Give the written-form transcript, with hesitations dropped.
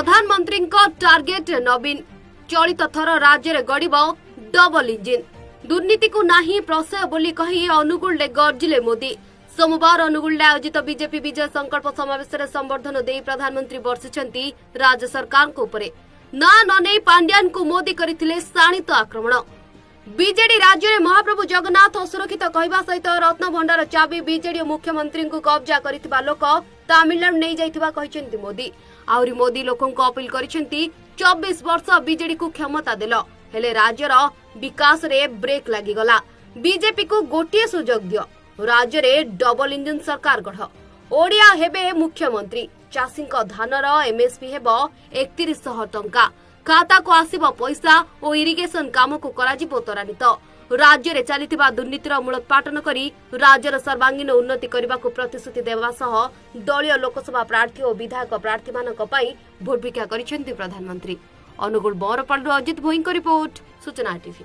प्रधानमंत्री टार्गेट नवीन चलित थर राज्य में गड़ब डबल इंजिन दुर्नीति को नाही प्रशय बोली कही अनुगुल गर्जिले मोदी। सोमवार अनुगुल आयोजित बीजेपी विजय संकल्प समावेश में संबर्धन दे प्रधानमंत्री बर्षिंट राज्य सरकार ना ननै पांड्यान को मोदी करथिले शाणित आक्रमण। बीजेडी राज्य में महाप्रभु जगन्नाथ असुरक्षित कहवा सहित रत्न भंडार चाबी बीजेडी मुख्यमंत्री को कब्जा करथिबा लोक तमिलनाडु नहीं जाइथिबा कहिसेंती मोदी। आउरी मोदी लोकों को अपील करिसेंती 24 वर्ष बीजेडी को क्षमता देल हेले राज्यर विकास रे ब्रेक लागिगला। बीजेपी को गोटे सुजोग दियो राज्य रे डबल इंजन सरकार गढ़ ओडिया हेबे मुख्यमंत्री चाषी धानर एमएसपी हेब 3100 टंका खाता को आसिब पैसा और इरिगेशन काम को कराजिबो त्वरान्वित। राज्य रे चलिथिबा दुर्नीतिर मूलोत्पाटन करी राज्यर सर्वांगीन उन्नति करने को प्रतिश्रुति देवा सह दलीय लोकसभा प्रार्थी और विधायक प्रार्थी मानक पई भोट भिक्षा करिसेंती प्रधानमंत्री। अनुगुल बरपालू अजित भोईंको रिपोर्ट सूचना टीवी।